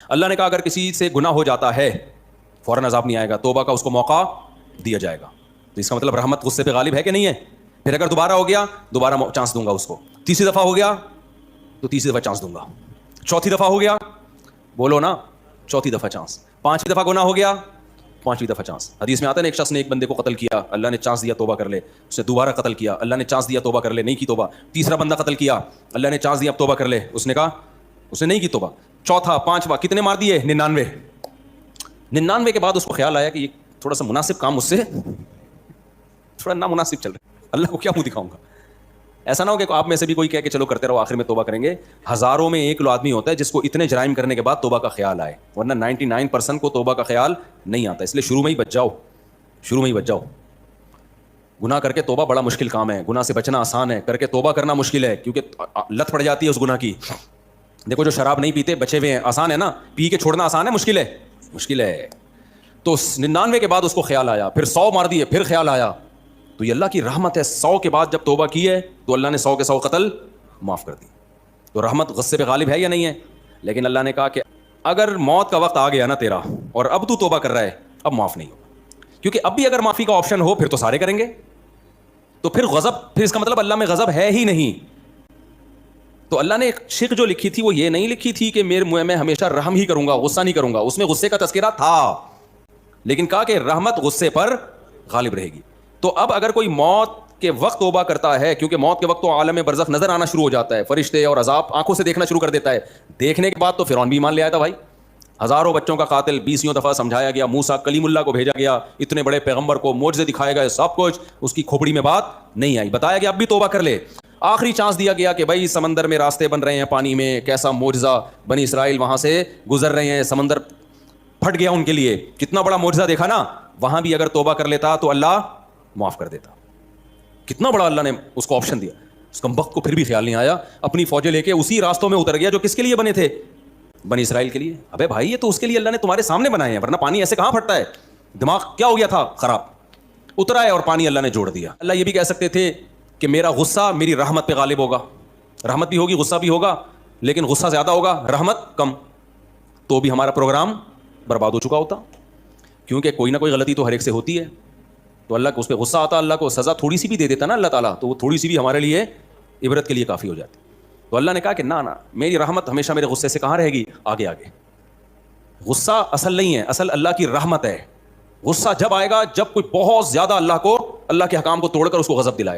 اللہ نے کہا اگر کسی سے گناہ ہو جاتا ہے فوراً عذاب نہیں آئے گا, توبہ کا اس کو موقع دیا جائے گا. تو اس کا مطلب رحمت غصے پہ غالب ہے کہ نہیں ہے. پھر اگر دوبارہ ہو گیا دوبارہ چانس دوں گا اس کو. تیسری دفعہ ہو گیا تو تیسری دفعہ چانس دوں گا. چوتھی دفعہ ہو گیا, بولو نا, چوتھی دفعہ چانس. پانچویں دفعہ گناہ ہو گیا, پانچویں دفعہ چانس. حدیث میں آتا ہے نا ایک شخص نے ایک بندے کو قتل کیا, اللہ نے چانس دیا توبہ کر لے, اس نے دوبارہ قتل کیا, اللہ نے چانس دیا توبہ کر لے, نہیں کی توبہ. تیسرا بندہ قتل کیا, اللہ نے چانس دیا اب توبہ کر لے, اس نے کہا, اس نے نہیں کی توبہ. چوتھا, پانچواں, کتنے مار دیے؟ 99. 99 کے بعد اس کو خیال آیا کہ یہ تھوڑا سا مناسب کام مجھ سے تھوڑا نامناسب چل رہا ہے, اللہ کو کیا منہ دکھاؤں گا. ایسا نہ ہو کہ آپ میں سے بھی کوئی کہے کہ چلو کرتے رہو آخر میں توبہ کریں گے. ہزاروں میں ایک آدمی ہوتا ہے جس کو اتنے جرائم کرنے کے بعد توبہ کا خیال آئے, ورنہ 99% کو توبہ کا خیال نہیں آتا. اس لیے شروع میں ہی بچ جاؤ, شروع میں ہی بچ جاؤ. گناہ کر کے توبہ بڑا مشکل کام ہے, گناہ سے بچنا آسان ہے, کر کے توبہ کرنا مشکل ہے کیونکہ لت پڑ جاتی ہے اس گناہ کی. دیکھو جو شراب نہیں پیتے بچے ہوئے ہیں, آسان ہے نا, پی کے چھوڑنا آسان ہے, مشکل ہے, مشکل ہے. تو 99 کے بعد اس کو خیال آیا, پھر 100 مار دیے, پھر خیال آیا. تو یہ اللہ کی رحمت ہے, 100 کے بعد جب توبہ کی ہے تو اللہ نے 100 کے 100 قتل معاف کر دی. تو رحمت غصے پہ غالب ہے یا نہیں ہے؟ لیکن اللہ نے کہا کہ اگر موت کا وقت آ گیا نا تیرا اور اب تو توبہ کر رہا ہے, اب معاف نہیں ہوگا. کیونکہ اب بھی اگر معافی کا آپشن ہو پھر تو سارے کریں گے, تو پھر غضب, پھر اس کا مطلب اللہ میں غضب ہے ہی نہیں. تو اللہ نے شک جو لکھی تھی وہ یہ نہیں لکھی تھی کہ میں ہمیشہ رحم ہی کروں گا, غصہ نہیں کروں گا. اس میں غصے کا تذکرہ تھا, لیکن کہا کہ رحمت غصے پر غالب رہے گی. تو اب اگر کوئی موت کے وقت توبہ کرتا ہے, کیونکہ موت کے وقت تو عالم برزخ نظر آنا شروع ہو جاتا ہے, فرشتے اور عذاب آنکھوں سے دیکھنا شروع کر دیتا ہے. دیکھنے کے بعد تو فرعون بھی ایمان لے آیا تھا بھائی, ہزاروں بچوں کا قاتل 20 دفعہ سمجھایا گیا, موسیٰ کلیم اللہ کو بھیجا گیا, اتنے بڑے پیغمبر کو معجزے دکھائے گئے, سب کچھ, اس کی کھوپڑی میں بات نہیں آئی. بتایا گیا اب بھی توبہ کر لے. آخری چانس دیا گیا کہ بھائی سمندر میں راستے بن رہے ہیں, پانی میں, کیسا معجزہ, بنی اسرائیل وہاں سے گزر رہے ہیں, سمندر پھٹ گیا ان کے لیے, کتنا بڑا معجزہ دیکھا نا. وہاں بھی اگر توبہ کر لیتا تو اللہ معاف کر دیتا. کتنا بڑا اللہ نے اس کو آپشن دیا. اس کمبخت کو پھر بھی خیال نہیں آیا, اپنی فوجیں لے کے اسی راستوں میں اتر گیا جو کس کے لیے بنے تھے, بنی اسرائیل کے لیے. ابے بھائی یہ تو اس کے لیے اللہ نے تمہارے سامنے بنائے ہیں, ورنہ پانی ایسے کہاں پھٹتا ہے. دماغ کیا ہو گیا تھا خراب, اترا ہے اور پانی اللہ نے جوڑ دیا. اللہ یہ بھی کہہ سکتے تھے کہ میرا غصہ میری رحمت پہ غالب ہوگا, رحمت بھی ہوگی غصہ بھی ہوگا, لیکن غصہ زیادہ ہوگا رحمت کم, تو بھی ہمارا پروگرام برباد ہو چکا ہوتا. کیونکہ کوئی نہ کوئی غلطی تو ہر ایک سے ہوتی ہے, تو اللہ کو اس پہ غصہ آتا, اللہ کو سزا تھوڑی سی بھی دے دیتا نا اللہ تعالیٰ, تو وہ تھوڑی سی بھی ہمارے لیے عبرت کے لیے کافی ہو جاتی. تو اللہ نے کہا کہ نہ میری رحمت ہمیشہ میرے غصے سے کہاں رہے گی, آگے آگے. غصہ اصل نہیں ہے, اصل اللہ کی رحمت ہے. غصہ جب آئے گا جب کوئی بہت زیادہ اللہ کے حکام کو توڑ کر اس کو غضب دلائے گا.